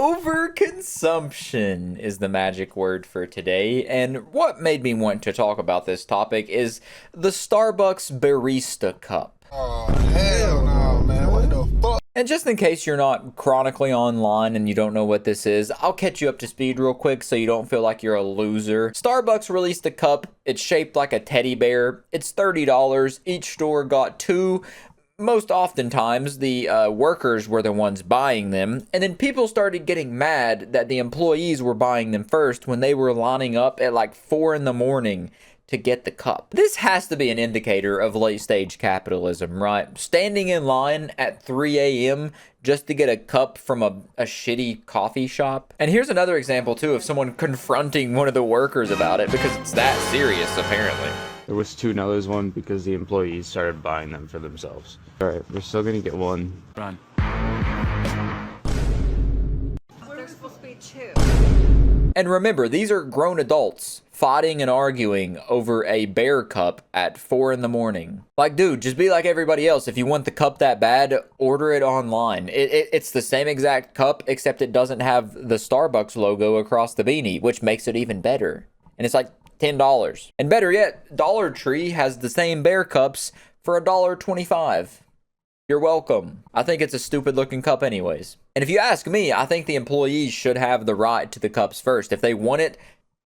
Overconsumption is the magic word for today, and what made me want to talk about this topic is the Starbucks Barista Cup. Oh, hell no, man. What the fuck? And just in case you're not chronically online and you don't know what this is, I'll catch you up to speed real quick so you don't feel like you're a loser. Starbucks released a cup. It's shaped like a teddy bear. It's $30. Each store got two. Most oftentimes, the workers were the ones buying them, and then people started getting mad that the employees were buying them first when they were lining up at like 4 in the morning to get the cup. This has to be an indicator of late-stage capitalism, right? Standing in line at 3 a.m. just to get a cup from a shitty coffee shop. And here's another example, too, of someone confronting one of the workers about it because it's that serious, apparently. There was two, now there's one because the employees started buying them for themselves. All right, we're still gonna get one. Run. There's supposed to be two. And remember, these are grown adults fighting and arguing over a bear cup at 4 in the morning. Like, dude, just be like everybody else. If you want the cup that bad, order it online. It's the same exact cup, except it doesn't have the Starbucks logo across the beanie, which makes it even better. And it's like $10. And better yet, Dollar Tree has the same bear cups for $1.25. You're welcome. I think it's a stupid looking cup anyways. And if you ask me, I think the employees should have the right to the cups first. If they want it,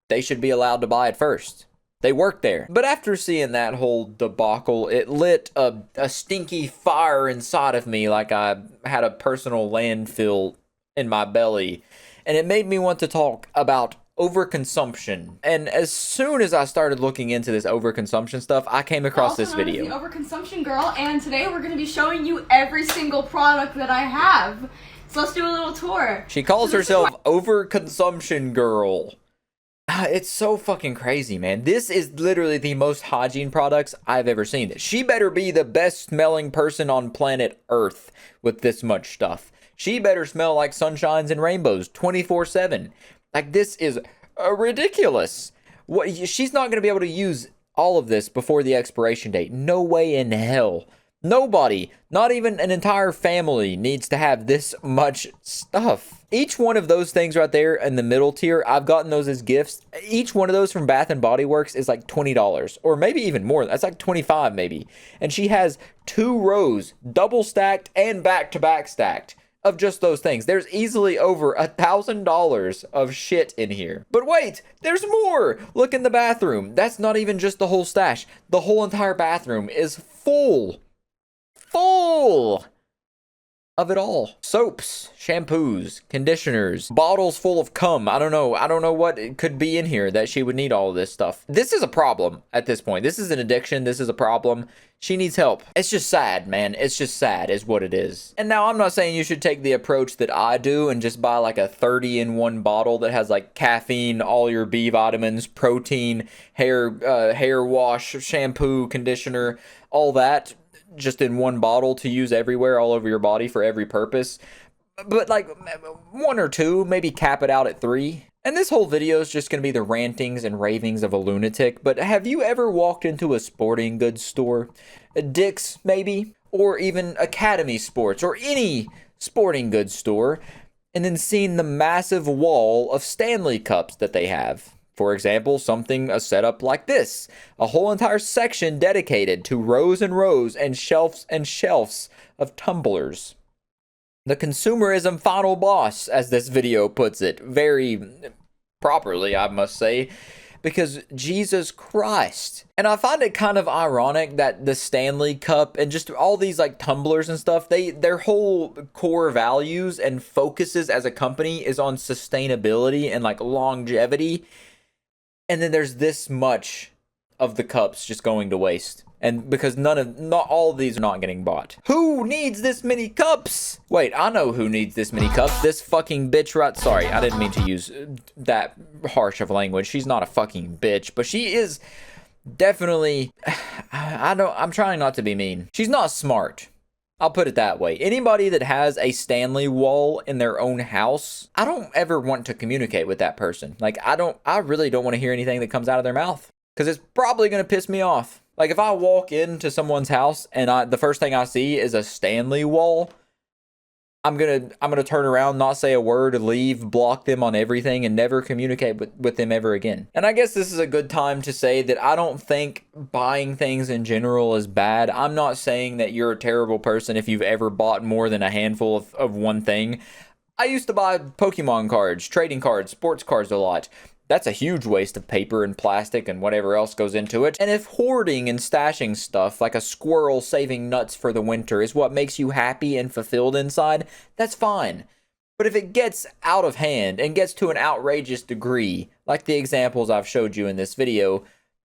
they should be allowed to buy it first. They work there. But after seeing that whole debacle, it lit a stinky fire inside of me like I had a personal landfill in my belly. And it made me want to talk about overconsumption. And as soon as I started looking into this overconsumption stuff, I came across this video. The Overconsumption Girl, and today we're going to be showing you every single product that I have. So let's do a little tour. She calls herself Overconsumption Girl. It's so fucking crazy, man. This is literally the most hygiene products I've ever seen. She better be the best smelling person on planet Earth with this much stuff. She better smell like sunshines and rainbows 24/7. Like, this is ridiculous. What? She's not going to be able to use all of this before the expiration date. No way in hell. Nobody, not even an entire family, needs to have this much stuff. Each one of those things right there in the middle tier, I've gotten those as gifts. Each one of those from Bath & Body Works is like $20, or maybe even more. That's like $25 maybe. And she has 2 rows, double stacked and back-to-back stacked, of just those things. There's easily over $1,000 of shit in here. But wait, there's more. Look in the bathroom. That's not even just the whole stash. The whole entire bathroom is full of it all. Soaps, shampoos, conditioners, bottles full of cum. I don't know what it could be in here that she would need all of this stuff. This is a problem at this point. This is an addiction. This is a problem. She needs help. It's just sad, man. It's just sad is what it is. And now I'm not saying you should take the approach that I do and just buy like a 30-in-1 bottle that has like caffeine, all your B vitamins, protein, hair wash, shampoo, conditioner, all that just in one bottle to use everywhere, all over your body for every purpose. But like 1 or 2, maybe cap it out at 3. And this whole video is just going to be the rantings and ravings of a lunatic. But have you ever walked into a sporting goods store? A Dick's, maybe? Or even Academy Sports, or any sporting goods store, and then seen the massive wall of Stanley cups that they have? For example, a setup like this. A whole entire section dedicated to rows and rows and shelves of tumblers. The consumerism final boss, as this video puts it. Very properly, I must say. Because Jesus Christ. And I find it kind of ironic that the Stanley Cup and just all these like tumblers and stuff, their whole core values and focuses as a company is on sustainability and like longevity. And then there's this much of the cups just going to waste. And because not all of these are not getting bought. Who needs this many cups? Wait, I know who needs this many cups. This fucking bitch right. Sorry, I didn't mean to use that harsh of language. She's not a fucking bitch, but she is definitely, I'm trying not to be mean. She's not smart. I'll put it that way. Anybody that has a Stanley wall in their own house, I don't ever want to communicate with that person. Like, I really don't want to hear anything that comes out of their mouth. Because it's probably going to piss me off. Like, if I walk into someone's house and the first thing I see is a Stanley wall, I'm gonna turn around, not say a word, leave, block them on everything, and never communicate with them ever again. And I guess this is a good time to say that I don't think buying things in general is bad. I'm not saying that you're a terrible person if you've ever bought more than a handful of one thing. I used to buy Pokemon cards, trading cards, sports cards a lot. That's a huge waste of paper and plastic and whatever else goes into it. And if hoarding and stashing stuff like a squirrel saving nuts for the winter is what makes you happy and fulfilled inside, that's fine. But if it gets out of hand and gets to an outrageous degree, like the examples I've showed you in this video,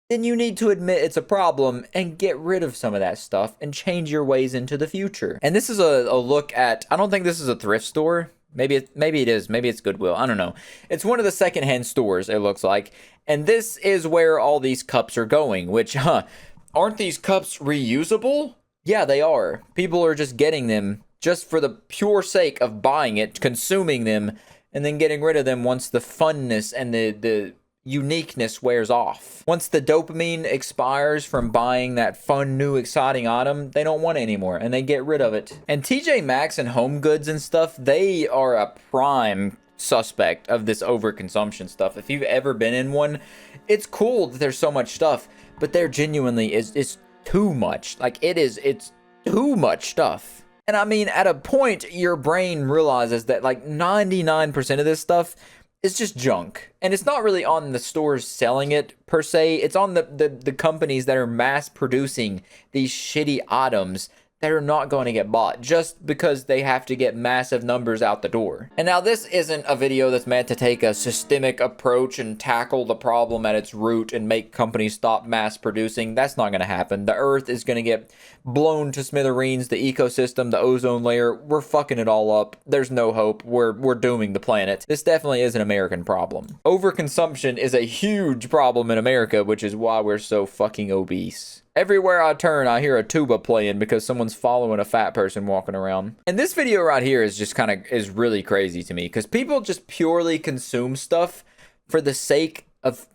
then you need to admit it's a problem and get rid of some of that stuff and change your ways into the future. And this is a look at, I don't think this is a thrift store. Maybe it is. Maybe it's Goodwill. I don't know. It's one of the secondhand stores, it looks like. And this is where all these cups are going, which, aren't these cups reusable? Yeah, they are. People are just getting them just for the pure sake of buying it, consuming them, and then getting rid of them once the funness and the uniqueness wears off. Once the dopamine expires from buying that fun, new, exciting item, they don't want it anymore, and they get rid of it. And TJ Maxx and Home Goods and stuff, they are a prime suspect of this overconsumption stuff. If you've ever been in one, it's cool that there's so much stuff, but there genuinely is too much. Like, it's too much stuff. And I mean, at a point, your brain realizes that like 99% of this stuff is just junk. And it's not really on the stores selling it per se. It's on the companies that are mass producing these shitty items that are not going to get bought just because they have to get massive numbers out the door. And now this isn't a video that's meant to take a systemic approach and tackle the problem at its root and make companies stop mass producing. That's not going to happen. The earth is going to get blown to smithereens. The ecosystem, the ozone layer, we're fucking it all up. There's no hope. We're dooming the planet. This definitely is an American problem. Overconsumption is a huge problem in America, which is why we're so fucking obese. Everywhere I turn, I hear a tuba playing because someone's following a fat person walking around. And this video right here is just is really crazy to me because people just purely consume stuff for the sake of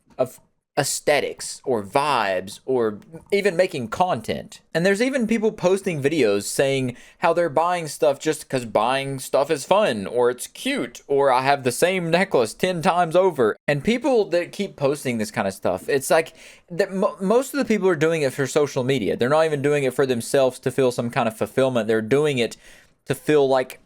aesthetics or vibes or even making content. And there's even people posting videos saying how they're buying stuff just because buying stuff is fun or it's cute or I have the same necklace 10 times over. And people that keep posting this kind of stuff, it's like that most of the people are doing it for social media. They're not even doing it for themselves to feel some kind of fulfillment. They're doing it to feel like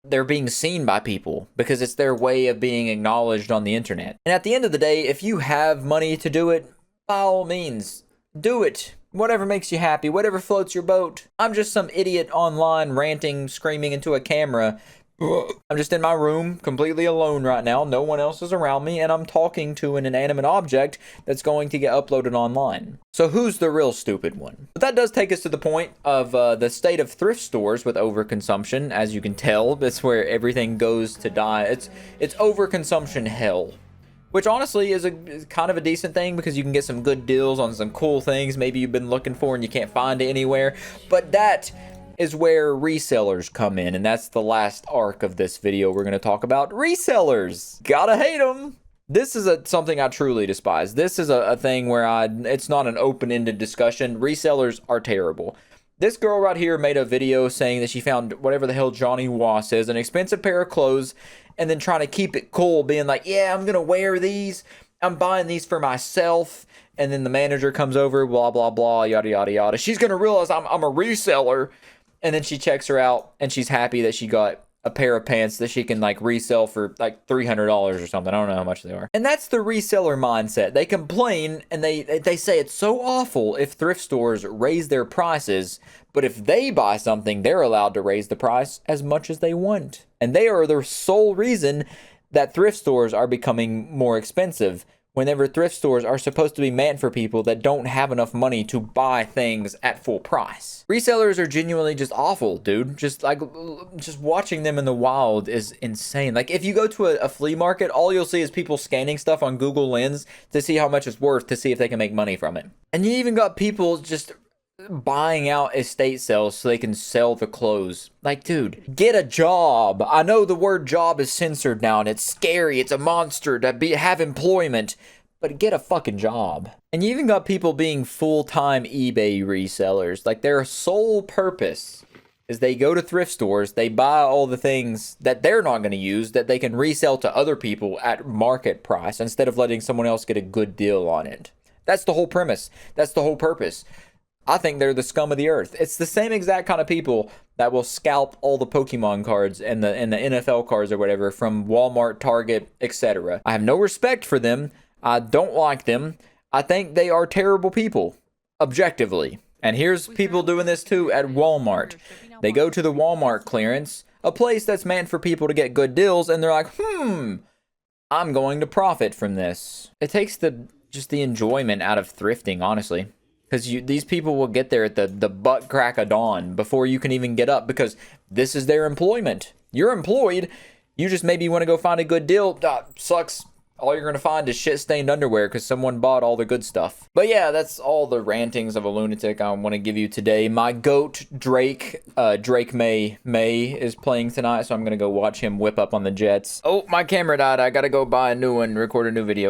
they're being seen by people because it's their way of being acknowledged on the internet. And at the end of the day, if you have money to do it, by all means, do it. Whatever makes you happy, whatever floats your boat. I'm just some idiot online ranting, screaming into a camera. I'm just in my room, completely alone right now. No one else is around me, and I'm talking to an inanimate object that's going to get uploaded online. So who's the real stupid one? But that does take us to the point of the state of thrift stores with overconsumption. As you can tell, that's where everything goes to die. It's overconsumption hell. Which honestly is kind of a decent thing because you can get some good deals on some cool things maybe you've been looking for and you can't find it anywhere. But that is where resellers come in, and that's the last arc of this video we're going to talk about. Resellers! Gotta hate them! This is something I truly despise. This is a thing where it's not an open-ended discussion. Resellers are terrible. This girl right here made a video saying that she found whatever the hell Johnny Was is, an expensive pair of clothes, and then trying to keep it cool, being like, yeah, I'm going to wear these. I'm buying these for myself. And then the manager comes over, blah, blah, blah, yada, yada, yada. She's going to realize I'm a reseller. And then she checks her out, and she's happy that she got a pair of pants that she can like resell for like $300 or something. I don't know how much they are. And that's the reseller mindset. They complain and they say it's so awful if thrift stores raise their prices, but if they buy something, they're allowed to raise the price as much as they want. And they are the sole reason that thrift stores are becoming more expensive. Whenever thrift stores are supposed to be meant for people that don't have enough money to buy things at full price. Resellers are genuinely just awful, dude. Just watching them in the wild is insane. Like if you go to a flea market, all you'll see is people scanning stuff on Google Lens to see how much it's worth to see if they can make money from it. And you even got people just buying out estate sales so they can sell the clothes. Like, dude, get a job. I know the word job is censored now and it's scary. It's a monster to have employment, but get a fucking job. And you even got people being full-time eBay resellers. Like their sole purpose is they go to thrift stores, they buy all the things that they're not going to use that they can resell to other people at market price instead of letting someone else get a good deal on it. That's the whole premise. That's the whole purpose. I think they're the scum of the earth. It's the same exact kind of people that will scalp all the Pokemon cards and the NFL cards or whatever from Walmart, Target, etc. I have no respect for them. I don't like them. I think they are terrible people, objectively. And here's people doing this too at Walmart. They go to the Walmart clearance, a place that's meant for people to get good deals, and they're like, I'm going to profit from this. It takes just the enjoyment out of thrifting, honestly. Because these people will get there at the butt crack of dawn before you can even get up, because this is their employment. You're employed. You just maybe want to go find a good deal. Sucks. All you're going to find is shit-stained underwear because someone bought all the good stuff. But yeah, that's all the rantings of a lunatic I want to give you today. My goat, Drake May is playing tonight, so I'm going to go watch him whip up on the Jets. Oh, my camera died. I got to go buy a new one, record a new video.